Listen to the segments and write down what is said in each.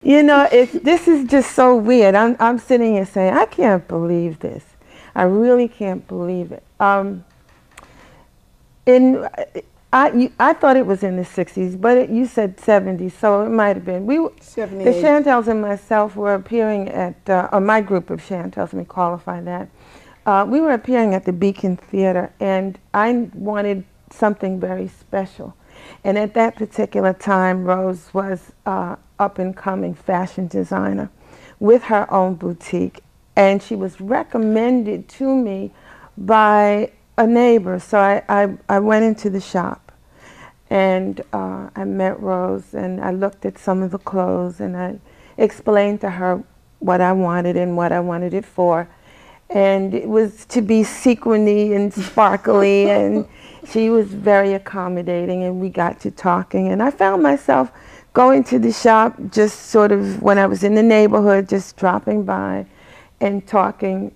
You know, this is just so weird. I'm sitting here saying, I can't believe this. I really can't believe it. In I thought it was in the 60s, but you said 70s, so it might have been. The 78. Chantels and myself were appearing at, or my group of Chantels, let me qualify that. We were appearing at the Beacon Theater, and I wanted something very special. And at that particular time, Rose was up-and-coming fashion designer with her own boutique, and she was recommended to me by a neighbor. So I went into the shop, and I met Rose, and I looked at some of the clothes, and I explained to her what I wanted and what I wanted it for. And it was to be sequiny and sparkly, and she was very accommodating, and we got to talking. And I found myself going to the shop just sort of when I was in the neighborhood, just dropping by and talking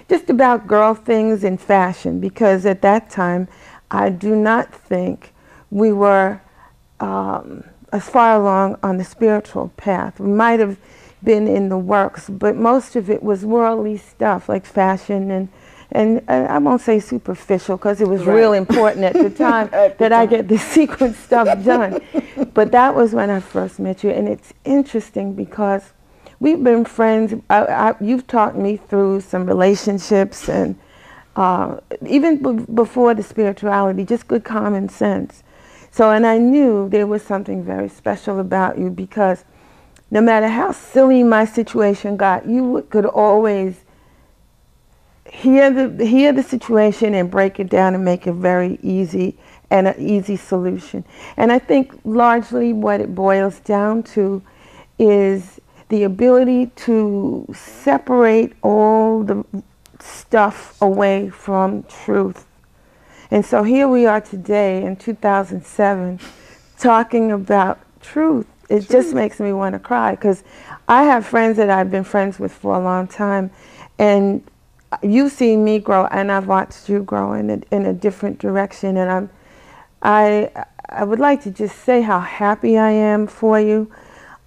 just about girl things and fashion, because at that time I do not think we were as far along on the spiritual path. We might have been in the works, but most of it was worldly stuff like fashion, and I won't say superficial because it was real important at the time that I get the sequence stuff done. But that was when I first met you, and it's interesting because we've been friends. You've taught me through some relationships, and even before the spirituality, just good common sense. So, and I knew there was something very special about you, because no matter how silly my situation got, you could always hear the situation and break it down and make it very easy and an easy solution. And I think largely what it boils down to is the ability to separate all the stuff away from truth. And so here we are today in 2007 talking about truth. It just makes me want to cry, because I have friends that I've been friends with for a long time, and you've seen me grow, and I've watched you grow in a different direction. And I would like to just say how happy I am for you.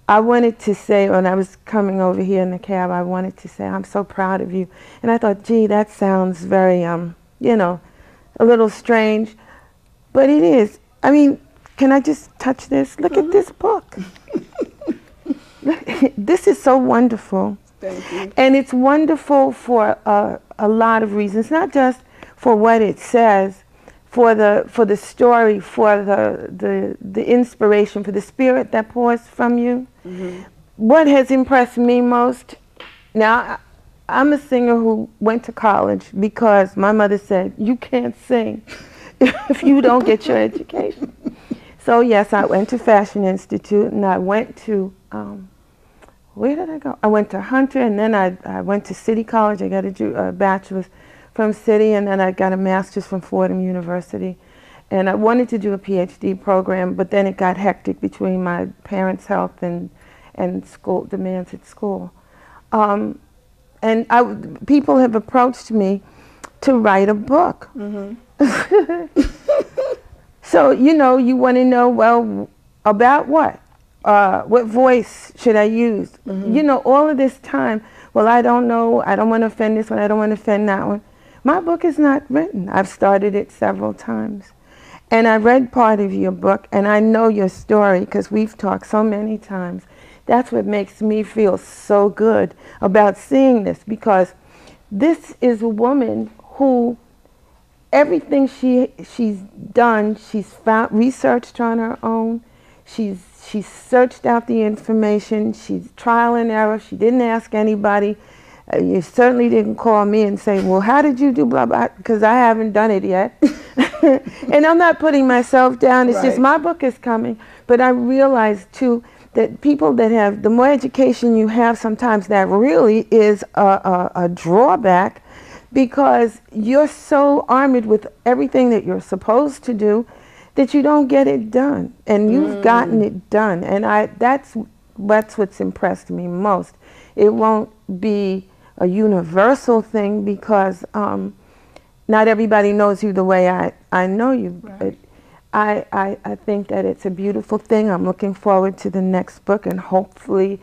I wanted to say, when I was coming over here in the cab, I wanted to say I'm so proud of you. And I thought, gee, that sounds very, you know, a little strange, but it is. I mean, can I just touch this? Look at this book. This is so wonderful. Thank you. And it's wonderful for a lot of reasons, not just for what it says, for the story, for the inspiration, for the spirit that pours from you. Mm-hmm. What has impressed me most, now I'm a singer who went to college because my mother said, you can't sing if you don't get your education. So yes, I went to Fashion Institute, and I went to, where did I go? I went to Hunter, and then I went to City College. I got a bachelor's from City, and then I got a master's from Fordham University. And I wanted to do a PhD program, but then it got hectic between my parents' health and school demands at school. And people have approached me to write a book. Mm-hmm. So, you know, you want to know, well, about what? What voice should I use? Mm-hmm. You know, all of this time, well, I don't know, I don't want to offend this one, I don't want to offend that one. My book is not written. I've started it several times. And I read part of your book, and I know your story because we've talked so many times. That's what makes me feel so good about seeing this, because this is a woman who everything she's done, she's researched on her own. She's searched out the information. She's trial and error. She didn't ask anybody. You certainly didn't call me and say, well, how did you do blah, blah, because I haven't done it yet. And I'm not putting myself down. It's just my book is coming. But I realize, too, that people that have, the more education you have, sometimes that really is a drawback, because you're so armored with everything that you're supposed to do that you don't get it done. And you've gotten it done. And that's what's impressed me most. It won't be a universal thing, because not everybody knows you the way I know you. Right. I think that it's a beautiful thing. I'm looking forward to the next book, and hopefully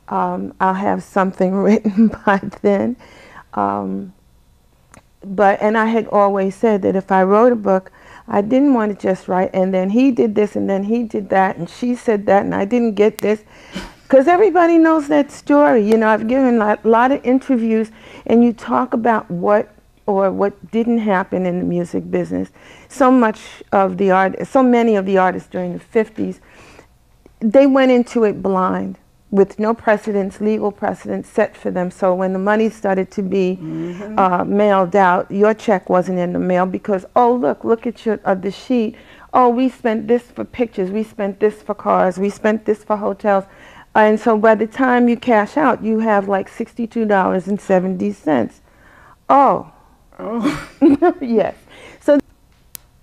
I'll have something written by then. And I had always said that if I wrote a book, I didn't want to just write, and then he did this, and then he did that, and she said that, and I didn't get this. Because everybody knows that story. You know, I've given a lot of interviews, and you talk about what didn't happen in the music business. So many of the artists during the 50s, they went into it blind, with no precedents, legal precedents set for them. So when the money started to be mailed out, your check wasn't in the mail because, oh, look at the sheet. Oh, we spent this for pictures, we spent this for cars, we spent this for hotels. And so by the time you cash out, you have like $62.70. Oh. Oh. Yes. So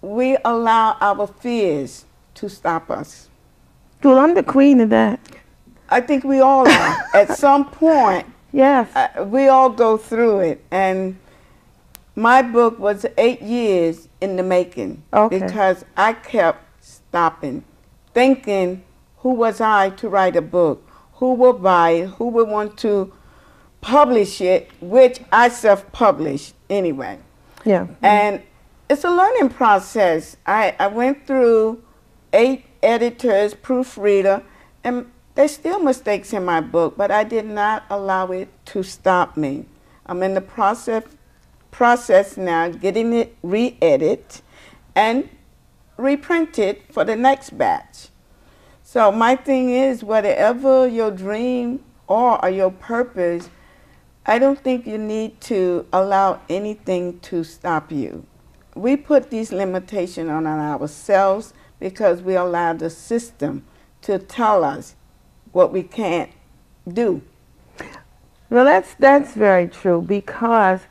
we allow our fears to stop us. Well, I'm the queen of that. I think we all are. At some point, yes, we all go through it. And my book was 8 years in the making. Okay. Because I kept stopping, thinking, who was I to write a book? Who would buy it? Who would want to publish it? Which I self-published anyway. Yeah. And it's a learning process. I went through 8 editors, proofreader, and there's still mistakes in my book, but I did not allow it to stop me. I'm in the process now, getting it re-edited and reprinted for the next batch. So my thing is, whatever your dream or your purpose, I don't think you need to allow anything to stop you. We put these limitations on ourselves because we allow the system to tell us what we can't do. Well, that's very true, because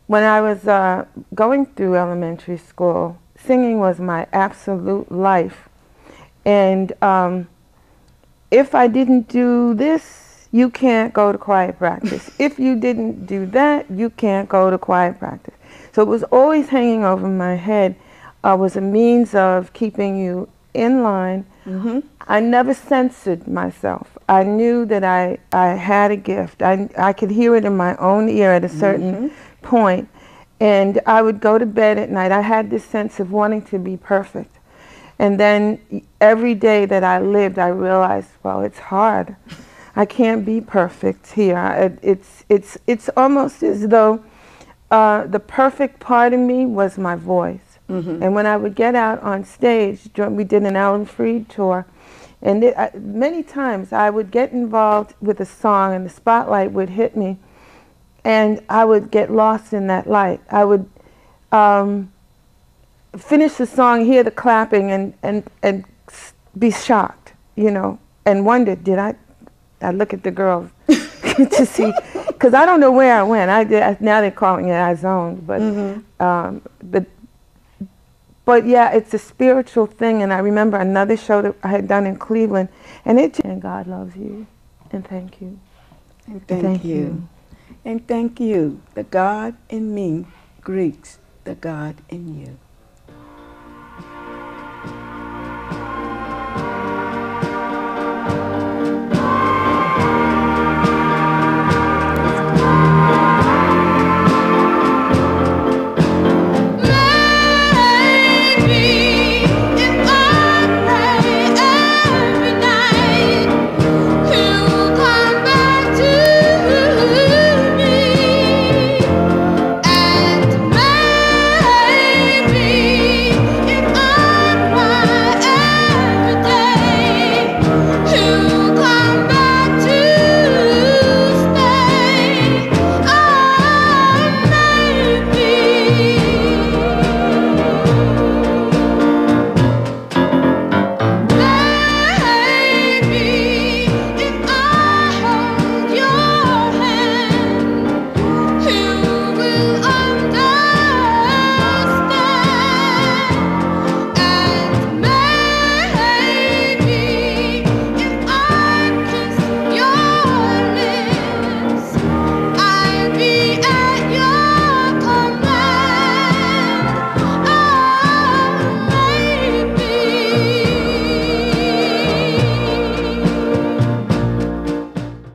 when I was going through elementary school, singing was my absolute life. And if I didn't do this, you can't go to choir practice. If you didn't do that, you can't go to choir practice. So it was always hanging over my head. Was a means of keeping you in line. Mm-hmm. I never censored myself. I knew that I had a gift. I could hear it in my own ear at a certain point. And I would go to bed at night. I had this sense of wanting to be perfect. And then every day that I lived, I realized, well, it's hard. I can't be perfect here. It's almost as though the perfect part of me was my voice. Mm-hmm. And when I would get out on stage, we did an Alan Freed tour, and many times I would get involved with a song and the spotlight would hit me, and I would get lost in that light. I would finish the song, hear the clapping, and be shocked, you know, and wonder, did I look at the girls to see, because I don't know where I went. Now they're calling it I zoned, but but yeah, it's a spiritual thing. And I remember another show that I had done in Cleveland, and God loves you, and thank you, and thank you, and thank you. The God in me greets the God in you.